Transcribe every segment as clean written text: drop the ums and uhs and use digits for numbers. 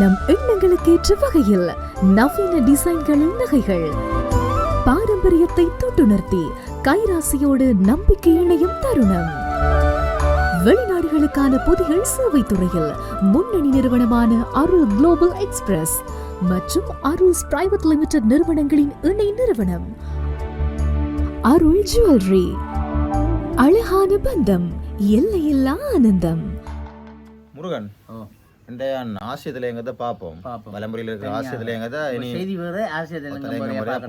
நம் எண்ணங்களுக்கேற்ற வகையில் நவீன டிசைன்களில் நகைகள், பாரம்பரியத்தை தொட்டுணர்த்தி கைராசியோடு நம்பிக்கை இணையும் தருணம். வெளிநாடுகளுக்கான பொதிகள் சேவை துறையில் முன்னணி நிறுவனமான அருள் குளோபல் எக்ஸ்பிரஸ் மற்றும் அருள்ஸ் பிரைவேட் லிமிடெட் நிறுவனங்களின் இணை நிறுவனம் அருள் ஜுவல்லரி. அழகான பந்தம், எல்லையில்லா ஆனந்தம். முருகன் இந்த ஆசியத்துல எங்கத பாப்போம், வலமுறையில் இருக்கிற ஆசியத்துல எங்கத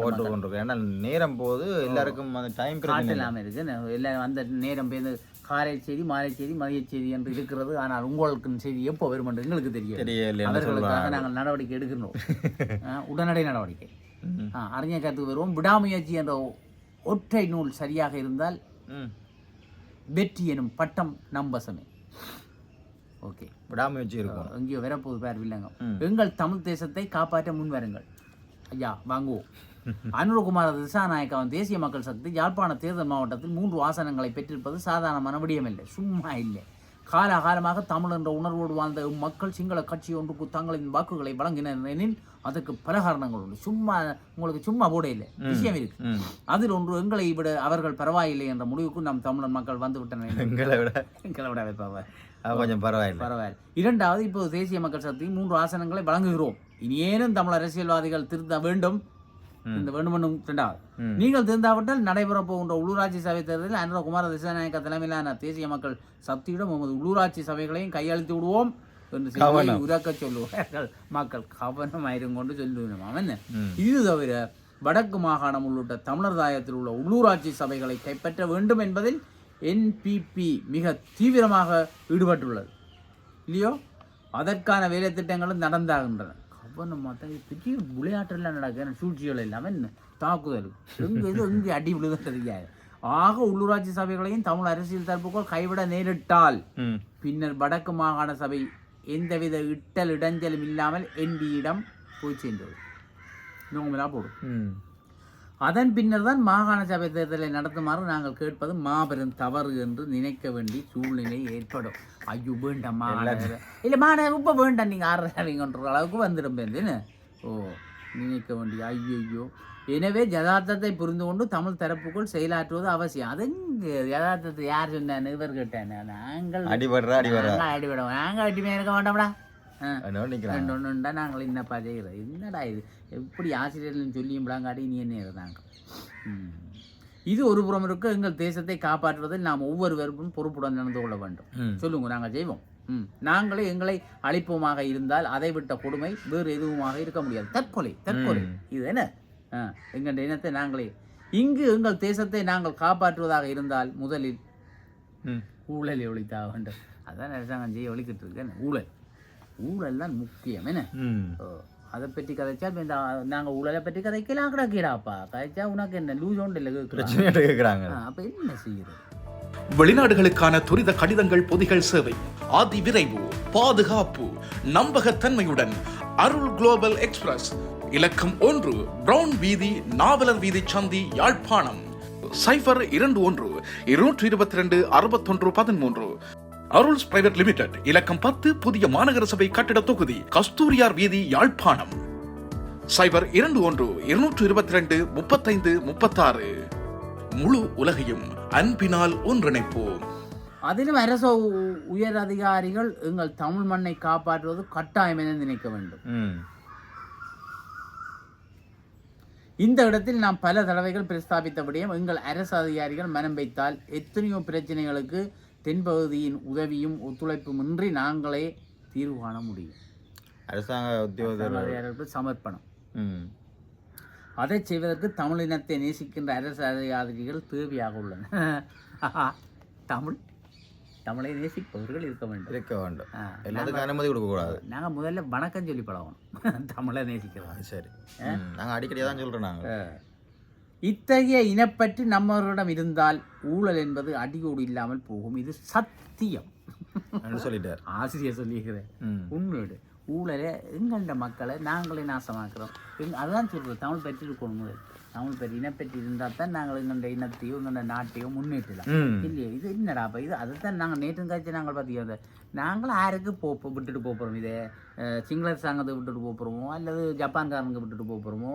போட்டு கொண்டிருக்கோம். ஏன்னா நேரம் போது எல்லாருக்கும் அந்த டைம் இல்லாம இருக்கு. எல்லாரும் அந்த நேரம் பேருந்து காலை செய்தி, மாலை செய்தி, மதிய செய்தி என்று இருக்கிறது. ஆனால் உங்களுக்கு செய்தி எப்போ வரும் என்று எங்களுக்கு தெரியல. அவர்களுக்காக நாங்கள் நடவடிக்கை எடுக்கின்றோம், உடனடி நடவடிக்கை. அறிஞர் கருத்துக்கு வருவோம். விடாமுயற்சி என்ற ஒற்றை நூல் சரியாக இருந்தால் வெற்றி எனும் பட்டம் நம்பசமே. ஓகே, விடாமுயற்சி இருக்கும். எங்கேயோ வரப்போது பேர் இல்லைங்க. எங்கள் தமிழ் தேசத்தை காப்பாற்ற முன் வருங்கள் ஐயா, வாங்குவோம். அனுரகுமார திசாநாயக்காவின் தேசிய மக்கள் சக்தி யாழ்ப்பாண தேர்தல் மாவட்டத்தில் 3 ஆசனங்களை பெற்றிருப்பது சாதாரணமான விடயமில்லை, சும்மா இல்லை. காலகாலமாக தமிழ் என்ற உணர்வோடு வாழ்ந்த மக்கள் சிங்கள கட்சி ஒன்றுக்கு தங்களின் வாக்குகளை வழங்கினர் எனில் அதற்கு பல காரணங்கள் உண்டு. உங்களுக்கு சும்மா போட இல்லை, விஷயம் இருக்கு. அதில் ஒன்று, எங்களை விட அவர்கள் பரவாயில்லை என்ற முடிவுக்கு நம் தமிழர் மக்கள் வந்து விட்டனர். எங்களை விட கொஞ்சம் பரவாயில்லை. இரண்டாவது, இப்போது தேசிய மக்கள் சக்தி 3 ஆசனங்களை வழங்குகிறோம். இனியேனும் தமிழ் அரசியல்வாதிகள் திருத்த வேண்டும். இந்த வேண்டுமென்றும். இரண்டாவது, நீங்கள் திருந்தாவிட்டால் நடைபெற போகின்ற உள்ளூராட்சி சபை தேர்தலில் அனுரகுமார திசாநாயக்க தலைமையிலான தேசிய மக்கள் சக்தியிடம் நமது உள்ளூராட்சி சபைகளையும் கையளித்து விடுவோம் என்று உரக்க சொல்லுவார்கள் மக்கள். கவனமாயிரும் கொண்டு சொல்லுவோம். என்ன இது தவிர வடக்கு மாகாணம் உள்ளிட்ட தமிழர் தாயத்தில் உள்ள உள்ளூராட்சி சபைகளை கைப்பற்ற வேண்டும் என்பதில் என்பிபி மிக தீவிரமாக ஈடுபட்டுள்ளது இல்லையோ. அதற்கான வேலை திட்டங்களும் நடந்தாகின்றன. பெரிய விளையாட்டெல்லாம் நடக்க சூழ்ச்சிகள் இல்லாமல் தாக்குதல் எங்கே அடி விழுதுறது. ஆக உள்ளூராட்சி சபைகளையும் தமிழ் அரசியல் தரப்புகள் கைவிட நேரிட்டால் பின்னர் வடக்கு மாகாண சபை எந்தவித இடைஞ்சலும் இல்லாமல் என்பியிடம் போய் சேர்ந்தது போடும். அதன் பின்னர் தான் மாகாண சபை தேர்தலை நடத்துமாறு நாங்கள் கேட்பது மாபெரும் தவறு என்று நினைக்க வேண்டிய சூழ்நிலை ஏற்படும். ஐயோ வேண்டாம் இல்லை மாநகரம் இப்போ வேண்டாம், நீங்கள் ஆடுறீங்கன்ற அளவுக்கு வந்துடும் பேருன்னு நினைக்க வேண்டிய. ஐயோ, எனவே யதார்த்தத்தை புரிந்து கொண்டு தமிழ் தரப்புக்குள் செயலாற்றுவது அவசியம். அது யதார்த்தத்தை யார் சொன்னான்னு இவர் கேட்டேன். நாங்கள் அடிபடுவோம், நாங்கள் அடிமையாக இருக்க வேண்டாம்டா. ஒன்றுண்டா நாங்கள் என்னப்பா செய்கிறோம். என்னடா இது, எப்படி ஆசிரியர்கள் சொல்லியும் விடாங்காடி நீ என்ன இருந்தாங்க. இது ஒரு புறம் இருக்க. எங்கள் தேசத்தை காப்பாற்றுவதில் நாம் ஒவ்வொருவருக்கும் பொறுப்புடன் நடந்து கொள்ள வேண்டும். சொல்லுங்க, நாங்கள் செய்வோம். நாங்களே எங்களை அழிப்போமாக இருந்தால் அதை விட்ட கொடுமை வேறு எதுவுமாக இருக்க முடியாது. தற்கொலை இது என்ன? எங்கள் இனத்தை நாங்களே இங்கு எங்கள் தேசத்தை நாங்கள் காப்பாற்றுவதாக இருந்தால் முதலில் ஊழலை ஒழித்தாக வேண்டும். அதான் அரசாங்கம் செய்ய ஒழிக்கிட்டு இருக்கேன். ஊழல் தான் முக்கியம். என்ன அதை பற்றி கதைச்சா நாங்கள் ஊழலை பற்றி கதைக்கலாம் கிடக்கிறாப்பா. கதைச்சா உனக்கு என்ன லூஸ் ஒன்று இல்லை கேட்குறாங்க. அப்போ என்ன செய்யறது? வெளிநாடுகளுக்கான துரித கடிதங்கள் பொதிகள் சேவை, அதி விரைவு, பாதுகாப்பு, நம்பகத்தன்மையுடன் அருள் குளோபல் எக்ஸ்பிரஸ், இலக்கம் 1, பிரவுன் வீதி, நாவலர் வீதி சந்தி, யாழ்ப்பாணம். 021 222 61 13. அருள்ஸ் பிரைவேட் லிமிடெட், இலக்கம் 10, புதிய மாநகர சபை கட்டிட தொகுதி, கஸ்தூரியார் வீதி, யாழ்ப்பாணம். 021 222 35 36. முழு உலகையும் அன்பினால் ஒன்றிணைப்போம். அதிலும் அரச உயர் அதிகாரிகள் எங்கள் தமிழ் மண்ணை காப்பாற்றுவது கட்டாயம் என நினைக்க வேண்டும். இந்த இடத்தில் நாம் பல தடவைகள் பிரஸ்தாபித்த விடயம், எங்கள் அரசு அதிகாரிகள் மனம் வைத்தால் எத்தனையோ பிரச்சனைகளுக்கு தென்பகுதியின் உதவியும் ஒத்துழைப்பும் இன்றி நாங்களே தீர்வு காண முடியும். அரசாங்க உத்தியோகத்தர்கள் சமர்ப்பணம். அதை செய்வதற்கு தமிழினத்தை நேசிக்கின்ற அரசு அதிகாரிகள் தேவையாக உள்ளன. தமிழை நேசிப்பவர்கள் இருக்க வேண்டும். எல்லாத்துக்கும் அனுமதி கொடுக்கக்கூடாது. நாங்கள் முதல்ல வணக்கம் சொல்லி பழகணும். தமிழை நேசிக்கிறோம். சரி, நாங்கள் அடிக்கடி தான் சொல்கிறோம். நாங்கள் இத்தகைய இனப்பற்றி நம்மவர்களிடம் இருந்தால் ஊழல் என்பது அடியோடு இல்லாமல் போகும். இது சத்தியம் சொல்லிட்டார் ஆசிரியர் சொல்லியிருக்கிறேன். உண்மையோடு ஊழலை எங்கள்ட மக்களை நாங்களே நாசமாக்குறோம். அதுதான் சொல்கிறோம், தமிழ் பற்றி இருக்கணும். தமிழ் பற்றி இனப்பற்றி இருந்தால் தான் நாங்கள் எங்கள்ட இனத்தையோ எங்கள்ட நாட்டையோ முன்னேற்றலாம் இல்லையா? இது என்னடா அப்போ இது அதைத்தான் நாங்கள் நேற்று காய்ச்சி நாங்கள் பார்த்தீங்க நாங்கள் யாருக்கு விட்டுட்டு போகிறோம் இதே சிங்கள சாங்கத்தை விட்டுட்டு போகிறோமோ அல்லது ஜப்பான்காரனுக்கு விட்டுட்டு போகிறோமோ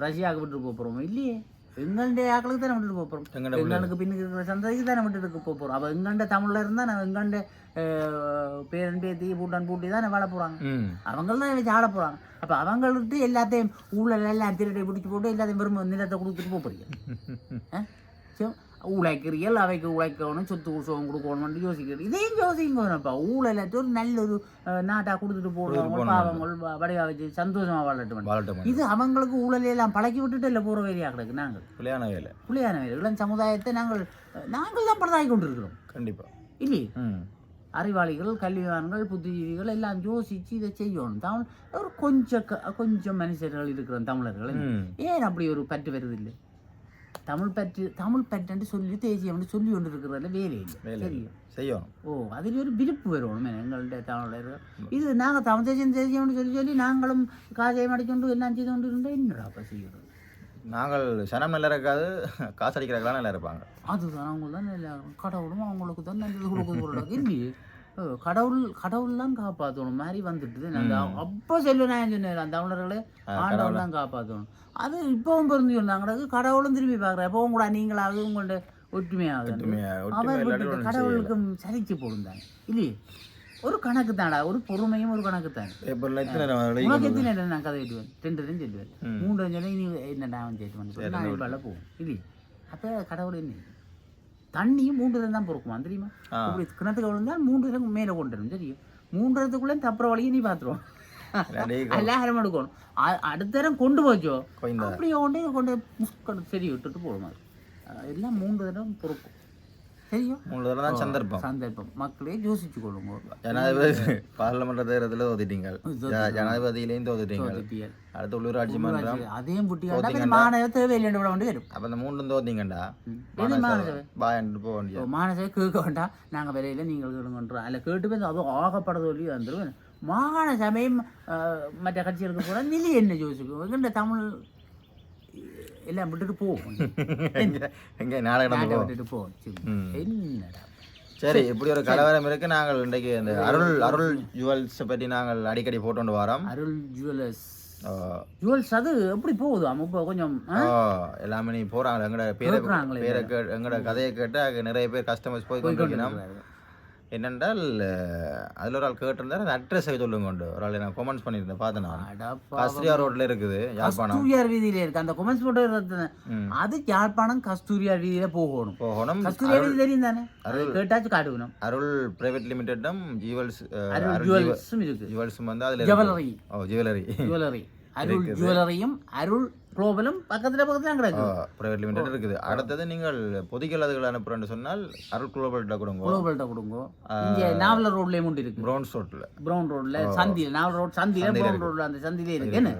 ரஷ்யாவுக்கு விட்டுட்டு போகிறோமோ இல்லையே. எங்களுடைய ஆக்களுக்கு தானே விட்டுட்டு போகிறோம், எங்களுக்கு பின்னுக்கு இருக்கிற சந்ததிக்கு தானே விட்டுட்டு போகிறோம். அப்போ எங்கண்ட தமிழில் இருந்தால் நான் எங்கண்ட பேரன் பேத்தி பூட்டான் பூட்டி தான் வாழ போகிறாங்க, அவங்கள்தான் வச்சு ஆட போகிறாங்க. அப்போ அவங்களுக்கு எல்லாத்தையும் ஊழல் எல்லாம் திருட்டை பிடிச்சி போட்டு எல்லாத்தையும் வெறும் நிலத்தை கொடுத்துட்டு போகிறீங்க. உழைக்கிறீர்கள், அவைக்கு உழைக்கணும், சொத்து உற்சவம் கொடுக்கணும்னு யோசிக்கிறது. இதையும் யோசிங்கப்பா. ஊழலாச்சு ஒரு நல்ல ஒரு நாட்டாக கொடுத்துட்டு போடுவாங்க, பாவங்கள் வடையா வச்சு சந்தோஷமாக வாழட்டும். இது அவங்களுக்கு ஊழலையெல்லாம் பழக்கி விட்டுட்டு இல்லை போகிற வேலையாக கிடக்கு. நாங்கள் புலியான வேலை இளம் சமுதாயத்தை நாங்கள் தான் பழுதாகி கொண்டு இருக்கிறோம். கண்டிப்பாக இல்லையே. அறிவாளிகள், கல்விவான்கள், புத்திஜீவிகள் எல்லாம் யோசிச்சு இதை செய்யணும். தமிழ் ஒரு கொஞ்சம் மனுஷர்கள் இருக்கிற தமிழர்கள் ஏன் அப்படி ஒரு பற்று வருது இல்லை? தமிழ் பற்று சொல்லி தேசியம் சொல்லி கொண்டு இருக்கிறதுல வேலை இல்லை, தெரியும் செய்யும். அதில் ஒரு விருப்பு வரணும் எங்கள்கிட்ட தமிழர்கள். இது நாங்கள் தமிழ் தேசியம்னு சொல்லி நாங்களும் காசையை அடிக்கொண்டு எல்லாம் செய்து கொண்டு இருந்தால் என்னடா அப்போ செய்யறது? நாங்கள் சனம் நல்லா இருக்காது, காசு அடிக்கிறதுலாம் நல்லா இருப்பாங்க. அதுதான் அவங்க தான் நல்லா இருக்கும். கடவுளும் அவங்களுக்கு தான் நல்லது கொடுக்க இல்லையே. கடவுள்லாம் காப்பாற்றணும் மாதிரி வந்துட்டு நாங்கள் அப்போ நான் சொன்னேன் அந்த தமிழர்களே ஆண்டவன் தான் காப்பாற்றணும். அது இப்பவும் பொருந்து சொன்னாங்க. கடவுளும் திரும்பி பார்க்குறேன் எப்பவும் கூட நீங்களாவது உங்கள்ட்ட ஒற்றுமையாகுது. கடவுளுக்கு சலிச்சு போடுந்தாங்க இல்லையே. ஒரு கணக்கு தான்டா, ஒரு பொறுமையும் ஒரு கணக்கு தான். உனக்கு எத்தனை நான் கதை விட்டுவேன், 2 சொல்லுவேன், 3 சொல்லி நீ என்னடா அவன் சேர்த்து நான் இப்போ போவோம் இல்லையே. அப்போ கடவுள் என்ன தண்ணியும் 3 தான் பொறுக்குமா தெரியுமா? இப்படி கிணத்துக்கு விழுந்தால் 3 மேலே கொண்டு வரும் தெரியும். 3 தப்புற வழியை நீ பார்த்துருவோம். எல்லாரும் எடுக்கணும். அடுத்த நேரம் கொண்டு போச்சோ அப்படியே கொண்டு சரி விட்டுட்டு போடுமா. எல்லாம் 3 பொறுக்கும் தெரியும். 3 சந்தர்ப்பம் மக்களே யோசிச்சு கொள்ளுங்க. ஜனாதிபதி பார்லமெண்ட் தேர்தலில் தோத்துட்டீங்க, ஜனாதிபதியிலையும் தோத்துட்டீங்க, அடுத்த உள்ளூராட்சி மன்றம் அதையும் புட்டி மாணவ தேவையில்லை வரும். அப்போ இந்த 3 தோத்தீங்கண்டா மானசை கேட்க வேண்டாம், நாங்கள் விலையில நீங்கள் கேளுங்கன்றோம். அதில் கேட்டு போய் அதுவும் ஆகப்பட சொல்லி வந்துடுவேன். மாகாண சபையும் மற்ற கட்சிகளுக்கு போகிற நிலை என்ன யோசிக்கும். எங்கள்ட தமிழ் எல்லாம் விட்டுட்டு போவோம், விட்டுட்டு போவோம். என்னடா சரி, இப்படி ஒரு கலவரம் இருக்கு. நாங்கள் இன்றைக்கு இந்த அருள் ஜுவல்ஸை பற்றி நாங்கள் அடிக்கடி போட்டு வரோம். அருள் ஜுவல்ஸ் அது எப்படி போகுது? இப்போ கொஞ்சம் எல்லாமே நீ போறாங்க. எங்களோட கதையை கேட்டு அங்கே நிறைய பேர் கஸ்டமர்ஸ் போய் கொண்டிருக்கணும். என்னென்றால் அதில் ஒரு ஆள் கேட்டிருந்தார், அந்த அட்ரஸை சொல்லுங்க. ஒரு ஆள் நான் கொமெண்ட்ஸ் பண்ணியிருந்தேன், பார்த்தேன் நான். கஸ்தூரியா ரோட்ல இருக்குது, யாழ்ப்பாணம் கஸ்தூரியார் வீதியில இருக்கு அந்த கொமெண்ட்ஸ் போட்டு. அது யாழ்ப்பாணம் கஸ்தூரியார் வீதியில போகணும். கஸ்தூரியார் வீதி தெரியும் தானே, கேட்டாச்சு காட்டுக்கணும். அருள் பிரைவேட் லிமிடெட்டும் ஜுவல்ஸும் இருக்கு. ஜுவல்ஸும் வந்து அதில் ஜுவல்லரி அருள் ஜுவல்லரியும் அருள் குளோபலும் பக்கத்துல கிடக்கு, பிரைவேட் லிமிடெட் இருக்குது. அடுத்தது நீங்கள் பொதிகள் அதுகள் அனுப்புறேன்னு சொன்னால் அருள் குளோபல்கிட்ட கொடுங்க. இங்கே நாவலர் ரோட்லயே முண்டி இருக்கு, ப்ரௌன் ரோட்ல சந்தியில், நாவலர் ரோட் சந்தியில ப்ரௌன் ரோட்ல அந்த சந்திலே இருக்கு. என்ன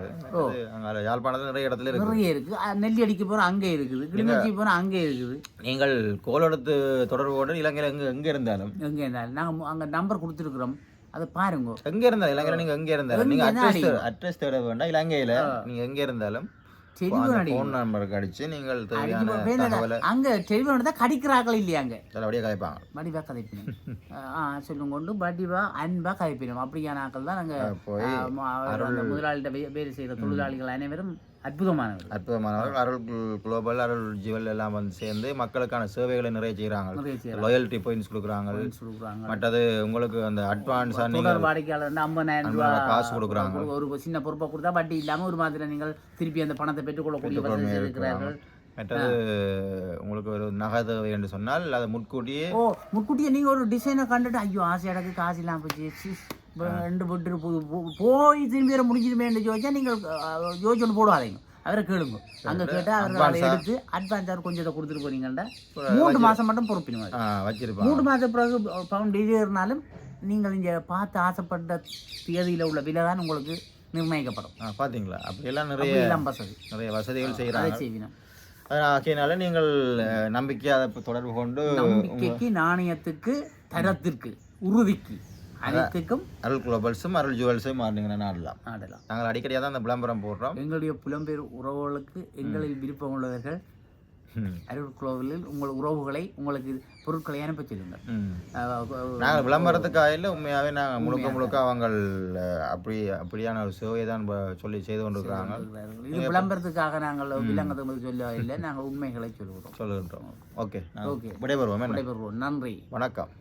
யாழ்ப்பாணத்தில் நிறைய இடத்துல நிறைய இருக்கு. நெல்லி அடிக்க போற அங்கே இருக்குது, கிளிநொச்சி போற அங்கே இருக்குது. நீங்கள் கோல் எடுத்து தொடர்பு கொண்டு இலங்கையில் எங்க இருந்தாலும் நாங்கள் அங்க நம்பர் கொடுத்துருக்குறோம், அதை பாருங்க. எங்க இருந்தாலும் இலங்கையில நீங்க எங்க இருந்தாலும் நீங்க அட்ரஸ் தேட வேண்டாம். இலங்கையில நீங்க எங்க இருந்தாலும் ஃபோன் நம்பருக்கு அடிச்சு நீங்கள் அங்க டெலிஃபோன் தான் கடிக்கிறார்கள் இல்லையா, அங்க அப்படியே கதைப்பாங்க, வடிவா கதைப்பினோம் சொல்லும் கொண்டு வடிவா அன்பா கதைப்பினோம். அப்படியான ஆக்கள் தான் நாங்கள் முதலாளிகிட்ட வேலை செய்கிற தொழிலாளிகள் அனைவரும் அற்புதமானவர்கள். அருள் குளோபல், அருள் ஜுவல் எல்லாம் வந்து சேர்ந்து மக்களுக்கான சேவைகளை நிறைய செய்யறாங்க. லாயல்டி பாயிண்ட்ஸ் கொடுக்குறாங்க. மற்றது உங்களுக்கு அந்த அட்வான்ஸா நீங்கள் வாடிக்கையாளர் 50,000 ரூபாய் காசு கொடுக்குறாங்க. ஒரு சின்ன பொறுப்பை கொடுத்தா வட்டி இல்லாம ஒரு மாதிரி நீங்கள் திருப்பி அந்த பணத்தை பெற்றுக்கொள்ளக்கூடிய வசதி இருக்கிறார்கள். மற்றது உங்களுக்கு ஒரு நகை தேவை என்று சொன்னால் அதை முன்கூட்டியே நீங்க ஒரு டிசைனை கண்டுட்டு ஐயோ ஆசை எனக்கு காசு இல்லாம போச்சு 2 பெட்டு போய் திரும்பி வர முடிஞ்சிருமே யோசிச்சா நீங்கள் யோசிச்சு போடுவாதீங்க. அவரை கேளுங்க, அங்கே கேட்டால் அவர் எடுத்து அட்வான்ஸாக கொஞ்சம் கொடுத்துட்டு போனீங்கன்னா 3 மாதம் மட்டும் பொறுப்பினுவாங்க வச்சிருப்பாங்க. 3 மாதம் பிறகு பவுன் டெய்லினாலும் நீங்கள் இங்கே பார்த்து ஆசைப்பட்ட தேதியில் உள்ள விலை தான் உங்களுக்கு நிர்ணயிக்கப்படும். பார்த்தீங்களா, அப்படியெல்லாம் நிறைய வசதிகள் செய்கிறாங்க. அதனால நீங்கள் நம்பிக்கையை அதை தொடர்பு கொண்டு நம்பிக்கைக்கு, நாணயத்துக்கு, தரத்திற்கு, உறுதிக்கு அனைத்துக்கும் அருள் குளோபல்ஸும் அருள் ஜுவல்ஸையும் மாறினீங்கன்னா நாடலாம். ஆடலாம். நாங்கள் அடிக்கடியாக தான் அந்த விளம்பரம் போடுறோம். எங்களுடைய புலம்பெயர் உறவுகளுக்கு எங்களில் விருப்பம் உள்ளவர்கள் அருள் குளோபலில் உங்கள் உறவுகளை உங்களுக்கு பொருட்களை அனுப்ப சொல்லுங்கள். நாங்கள் விளம்பரத்துக்காக இல்லை, உண்மையாகவே நாங்கள் முழுக்க அவங்க அப்படியான ஒரு சேவையை தான் சொல்லி செய்து கொண்டிருக்கிறாங்க. இது விளம்பரத்துக்காக நாங்கள் விளங்கத்தை சொல்ல இல்லை, நாங்கள் உண்மைகளை சொல்லுகின்றோம். ஓகே, விடைபெறுவோம். நன்றி, வணக்கம்.